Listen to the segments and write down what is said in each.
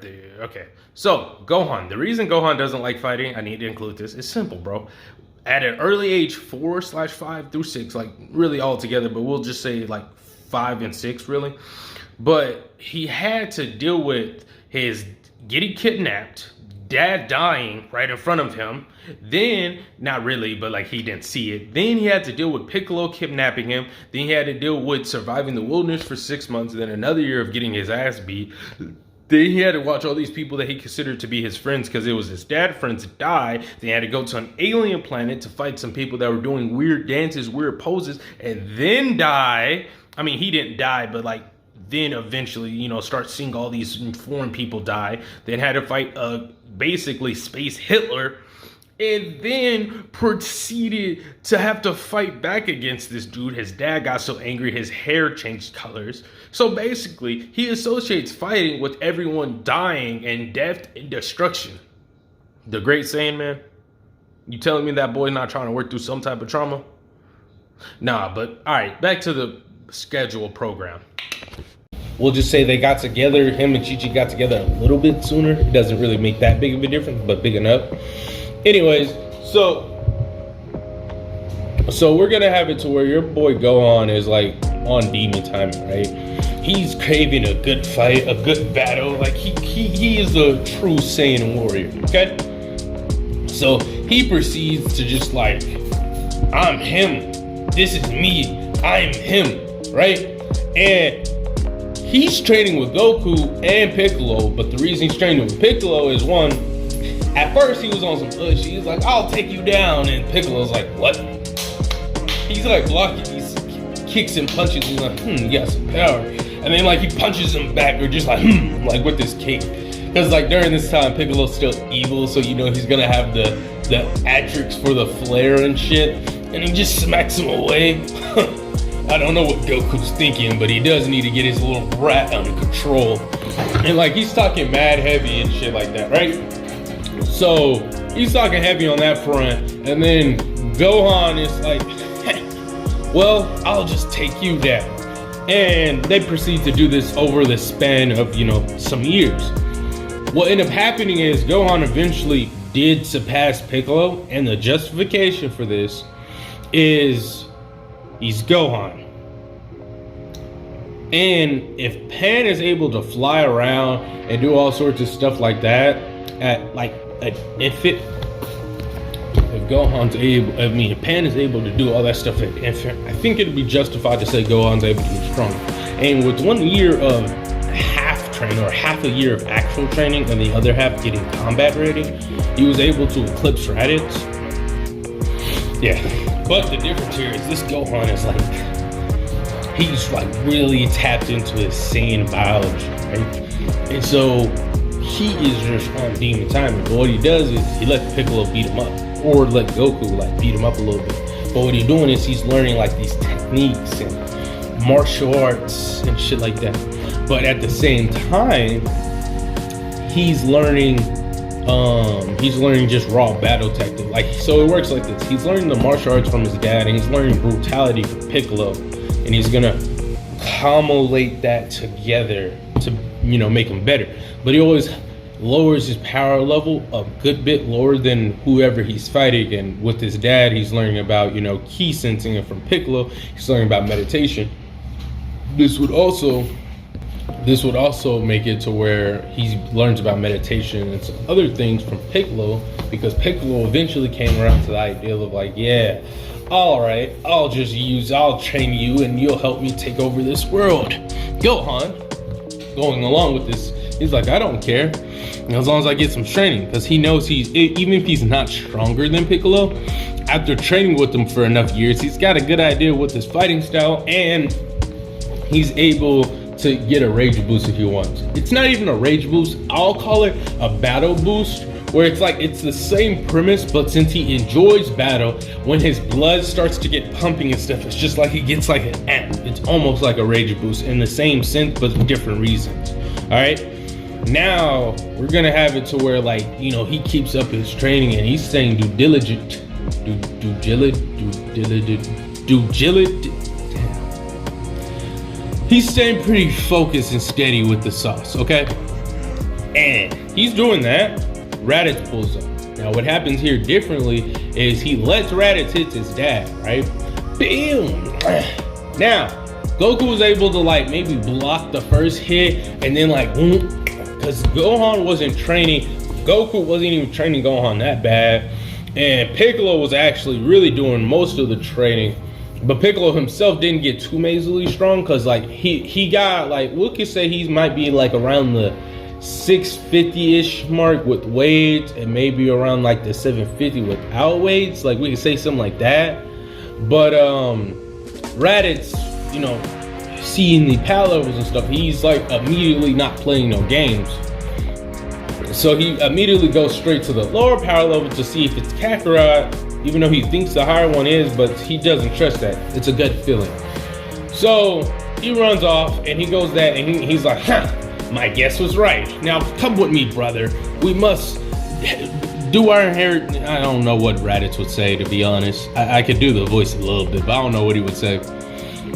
right there. Okay. So, Gohan. The reason Gohan doesn't like fighting, I need to include this, it's simple, bro. At an early age, 4/5 through 6, like really all together, but we'll just say like 5 and 6, really. But he had to deal with his getting kidnapped, dad dying right in front of him. Then, not really, but like he didn't see it. Then he had to deal with Piccolo kidnapping him. Then he had to deal with surviving the wilderness for 6 months. Then another year of getting his ass beat. Then he had to watch all these people that he considered to be his friends because it was his dad's friends die. Then he had to go to an alien planet to fight some people that were doing weird dances, weird poses, and then die. I mean, he didn't die, but like then eventually, you know, start seeing all these foreign people die. Then had to fight basically Space Hitler. And then proceeded to have to fight back against this dude. His dad got so angry, his hair changed colors. So basically, he associates fighting with everyone dying and death and destruction. The great saying, man. You telling me that boy's not trying to work through some type of trauma? Nah, but all right, back to the schedule program. We'll just say they got together, him and Chi-Chi got together a little bit sooner. It doesn't really make that big of a difference, but big enough. Anyways, so we're gonna have it to where your boy Gohan is like on demon time, right? He's craving a good fight, a good battle. Like he is a true Saiyan warrior, okay? So he proceeds to just like, I'm him. This is me. I'm him, right? And he's training with Goku and Piccolo, but the reason he's training with Piccolo is one, at first he was on some shit. He's like, I'll take you down. And Piccolo's like, what? He's like blocking these kicks and punches. He's like, you got some power. And then like he punches him back or just like, like with this kick. Because like during this time, Piccolo's still evil. So you know he's going to have the Atrix for the flare and shit. And he just smacks him away. I don't know what Goku's thinking, but he does need to get his little brat under control. And like he's talking mad heavy and shit like that, right? So he's talking heavy on that front, and then Gohan is like, hey, well, I'll just take you down. And they proceed to do this over the span of, you know, some years. What ended up happening is Gohan eventually did surpass Piccolo, and the justification for this is he's Gohan. And if Pan is able to fly around and do all sorts of stuff like that, if Gohan's able, if Pan is able to do all that stuff at infant, I think it'd be justified to say Gohan's able to be strong. And with 1 year of half training, or half a year of actual training, and the other half getting combat ready, he was able to eclipse Raditz. Yeah, but the difference here is this Gohan is like, he's like really tapped into his Saiyan biology, right? And so he is just on demon timing. But what he does is he lets Piccolo beat him up, or let Goku like beat him up a little bit. But what he's doing is he's learning like these techniques and martial arts and shit like that. But at the same time, he's learning just raw battle tactics. Like, so it works like this. He's learning the martial arts from his dad, and he's learning brutality from Piccolo, and he's gonna culminate that together to, you know, make him better. But he always lowers his power level a good bit lower than whoever he's fighting. And with his dad, he's learning about, you know, ki sensing, and from Piccolo, he's learning about meditation. This would also make it to where he learns about meditation and some other things from Piccolo, because Piccolo eventually came around to the ideal of like, yeah, all right, I'll train you and you'll help me take over this world. Gohan, going along with this, he's like, I don't care, as long as I get some training, because he knows even if he's not stronger than Piccolo, after training with him for enough years, he's got a good idea with his fighting style, and he's able to get a rage boost if he wants. It's not even a rage boost, I'll call it a battle boost, where it's like, it's the same premise, but since he enjoys battle, when his blood starts to get pumping and stuff, it's just like he gets like an amp. It's almost like a rage boost in the same sense, but for different reasons. All right, now we're gonna have it to where, like, you know, he keeps up his training and he's staying diligent. He's staying pretty focused and steady with the sauce, okay? And he's doing that. Raditz pulls up. Now what happens here differently is he lets Raditz hit his dad, right? Bam! Now, Goku was able to like maybe block the first hit and then like, because Gohan wasn't training, Goku wasn't even training Gohan that bad. And Piccolo was actually really doing most of the training. But Piccolo himself didn't get too amazingly strong because like he got like, we could say he might be like around the 650-ish mark with weights and maybe around like the 750 without weights. Like we could say something like that. But Raditz, you know, seeing the power levels and stuff, he's like immediately not playing no games. So he immediately goes straight to the lower power level to see if it's Kakarot, even though he thinks the higher one is, but he doesn't trust that. It's a gut feeling. So he runs off and he goes that and he's like, my guess was right. Now come with me, brother. We must do our inheritance. I don't know what Raditz would say, to be honest. I could do the voice a little bit, but I don't know what he would say.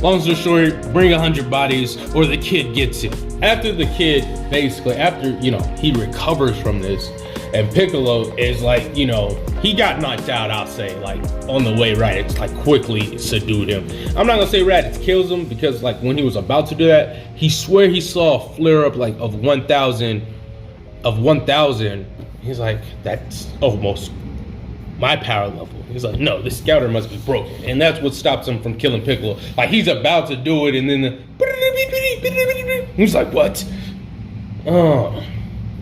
Long story short, bring 100 bodies or the kid gets it. After the kid, basically, after, you know, he recovers from this, and Piccolo is like, you know, he got knocked out, I'll say, like, on the way, Raditz, like, quickly subdued him. I'm not gonna say Raditz kills him, because, like, when he was about to do that, he swear he saw a flare up, like, of 1,000. He's like, that's almost my power level. He's like, no, this scouter must be broken. And that's what stops him from killing Piccolo. Like, he's about to do it, and then he's like, what? Oh,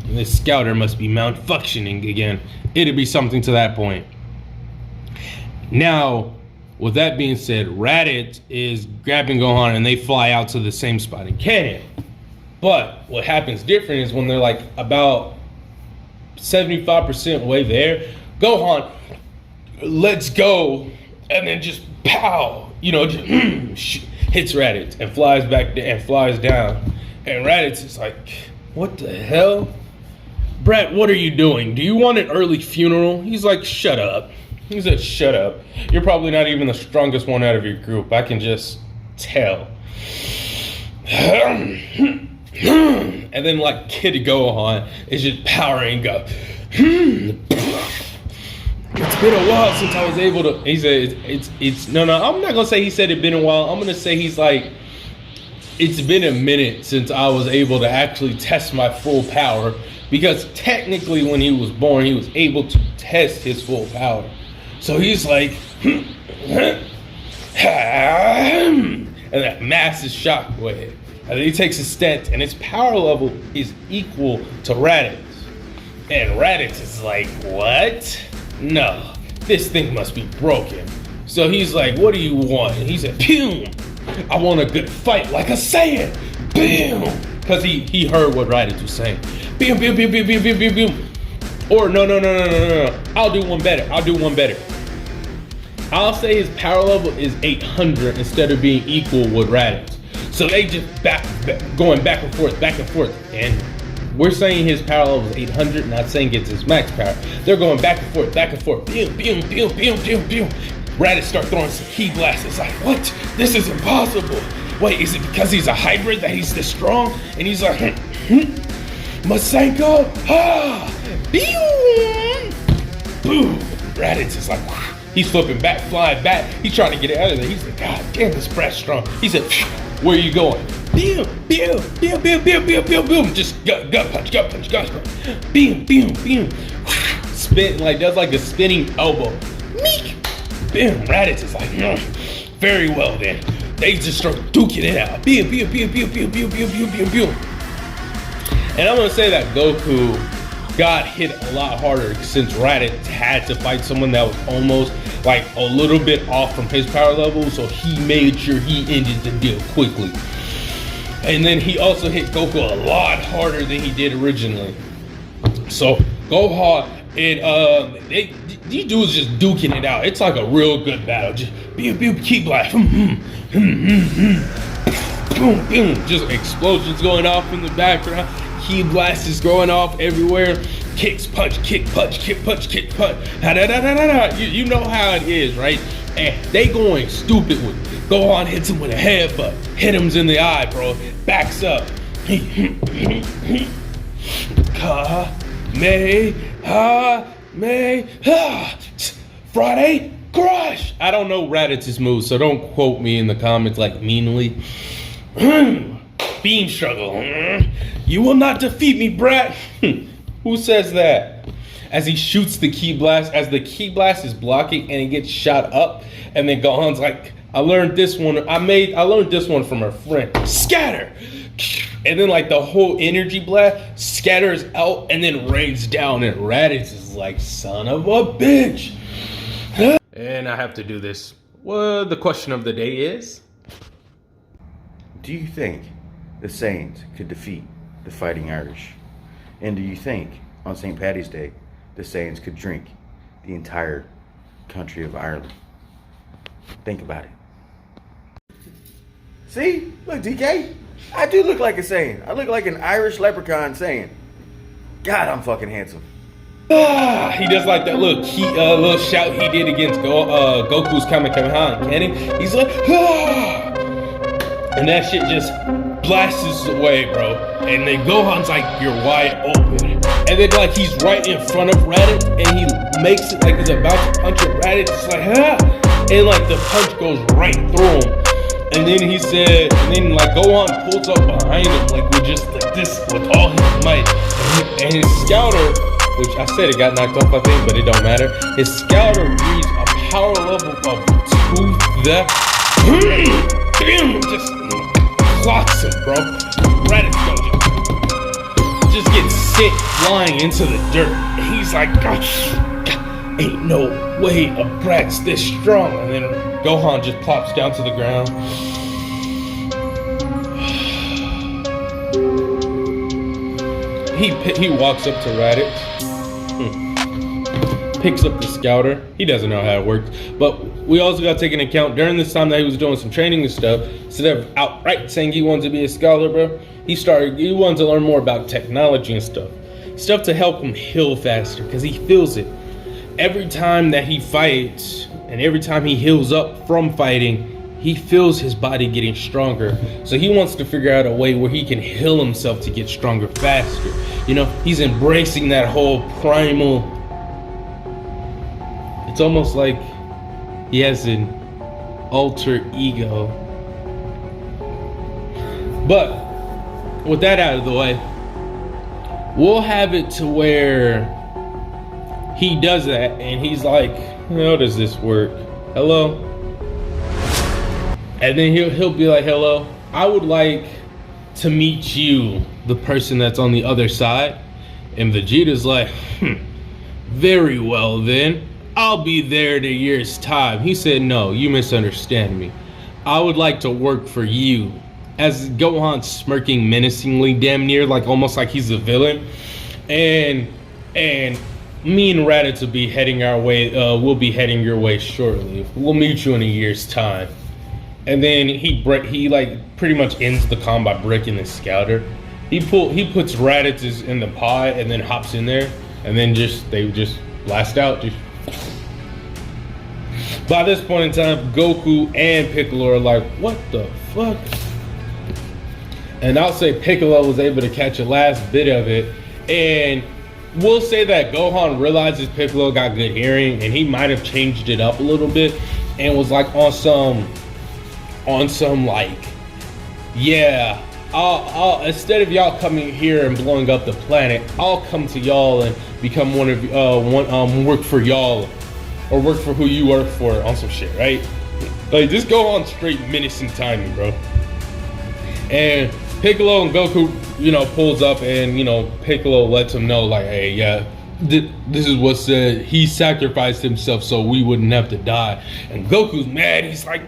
this scouter must be malfunctioning again. It'd be something to that point. Now, with that being said, Raditz is grabbing Gohan, and they fly out to the same spot in Canyon. But what happens different is when they're like about 75% way there, Gohan lets go and then just pow, you know, just hits Raditz and flies back and flies down. And Raditz is like, what the hell? Brat, what are you doing? Do you want an early funeral? He's like, shut up. He said, shut up. You're probably not even the strongest one out of your group. I can just tell. And then like Kid Gohan is just powering up. It's been a while since I was able to. He said, it's no. I'm not gonna say he said it's been a while. I'm gonna say he's like, it's been a minute since I was able to actually test my full power, because technically when he was born, he was able to test his full power. So he's like, and that massive shockwave. And then he takes a stent, and his power level is equal to Raditz. And Raditz is like, what? No, this thing must be broken. So he's like, what do you want? And he said, pew! I want a good fight like a Saiyan. Boom! Because he heard what Raditz was saying. Boom, boom, boom, boom, boom, boom, boom, boom. Or no. I'll do one better. I'll say his power level is 800 instead of being equal with Raditz. So they just going back and forth. And we're saying his power level is 800, not saying it's his max power. They're going back and forth. Boom. Raditz start throwing some key blasts. It's like, what? This is impossible. Wait, is it because he's a hybrid that he's this strong? And he's like, Masenko, boom. Raditz is like, he's flipping back, flying back. He's trying to get out of there. He's like, God damn, this brat's strong. He said, where are you going? Boom. Just gut punch. Boom. Spin, like, that's like a spinning elbow. Meek. Boom. Raditz is like, very well then. They just start duking it out. Boom. And I'm gonna say that Goku got hit a lot harder since Raditz had to fight someone that was almost like a little bit off from his power level, so he made sure he ended the deal quickly. And then he also hit Goku a lot harder than he did originally. So Gohan and these dudes just duking it out. It's like a real good battle. Just keep like boom, just explosions going off in the background. Key blasts is going off everywhere. Kicks, punch. You know how it is, right? And they going stupid with it. Gohan hits him with a headbutt. Hit him in the eye, bro. Backs up. Friday crush. I don't know Raditz's moves, so don't quote me in the comments like meanly. Beam struggle. You will not defeat me, brat. Who says that? As he shoots the ki blast, as the ki blast is blocking and he gets shot up, and then Gohan's like, I learned this one from a friend. Scatter! And then like the whole energy blast scatters out and then rains down, and Raditz is like, son of a bitch. And I have to do this. Well, the question of the day is, do you think the Saiyans could defeat the Fighting Irish? And do you think on St. Paddy's Day the Saiyans could drink the entire country of Ireland? Think about it. See? Look, DK. I do look like a Saiyan. I look like an Irish leprechaun Saiyan. God, I'm fucking handsome. He does like that little shout he did against Goku's Kamehameha cannon. He's like, and that shit just blasts away, bro. And then Gohan's like, you're wide open. And then like he's right in front of Raditz, and he makes it like he's about to punch at Raditz. It's like, and like the punch goes right through him. And then he said, and then like Gohan pulls up behind him like with just like this, with all his might. And his scouter, which I said it got knocked off, I think, but it don't matter. His scouter reached a power level of 2 just clocks him, bro. Raditz just gets sick flying into the dirt. And he's like, ain't no way a brat's this strong. And then Gohan just plops down to the ground. He walks up to Raditz, picks up the scouter. He doesn't know how it works, but we also got to take into account during this time that he was doing some training and stuff. Instead of outright saying he wanted to be a scholar, bro, he wanted to learn more about technology and stuff to help him heal faster, because he feels it every time that he fights, and every time he heals up from fighting, he feels his body getting stronger. So he wants to figure out a way where he can heal himself to get stronger faster. You know, he's embracing that whole primal. It's almost like he has an alter ego. But with that out of the way, we'll have it to where he does that and he's like, how does this work? Hello? And then he'll be like, hello, I would like to meet you, the person that's on the other side. And Vegeta's like, very well then, I'll be there in a year's time. He said, no, you misunderstand me. I would like to work for you. As Gohan smirking menacingly, damn near, like almost like he's a villain. And me and Raditz will be heading our way, we'll be heading your way shortly. We'll meet you in a year's time. And then he like pretty much ends the con by breaking the scouter. He puts Raditz in the pod and then hops in there, and then they just blast out. By this point in time, Goku and Piccolo are like, what the fuck? And I'll say Piccolo was able to catch a last bit of it, and we'll say that Gohan realizes Piccolo got good hearing, and he might have changed it up a little bit, and was like on some like, yeah, I'll instead of y'all coming here and blowing up the planet, I'll come to y'all and become one of work for y'all, or work for who you work for on some shit, right? Like, just go on straight menacing timing, bro. And Piccolo and Goku, pulls up, and Piccolo lets him know, like, hey, yeah, this is what said. He sacrificed himself so we wouldn't have to die. And Goku's mad. He's like,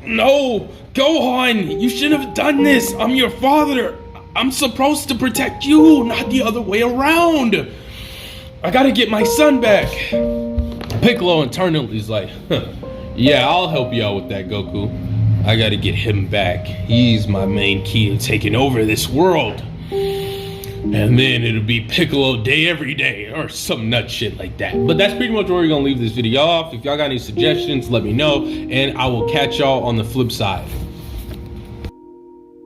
no, Gohan, you shouldn't have done this. I'm your father. I'm supposed to protect you, not the other way around. I gotta get my son back. Piccolo internally is like, yeah, I'll help you out with that, Goku. I gotta get him back. He's my main key to taking over this world. And then it'll be Piccolo Day every day, or some nut shit like that. But that's pretty much where we're gonna leave this video off. If y'all got any suggestions, let me know, and I will catch y'all on the flip side.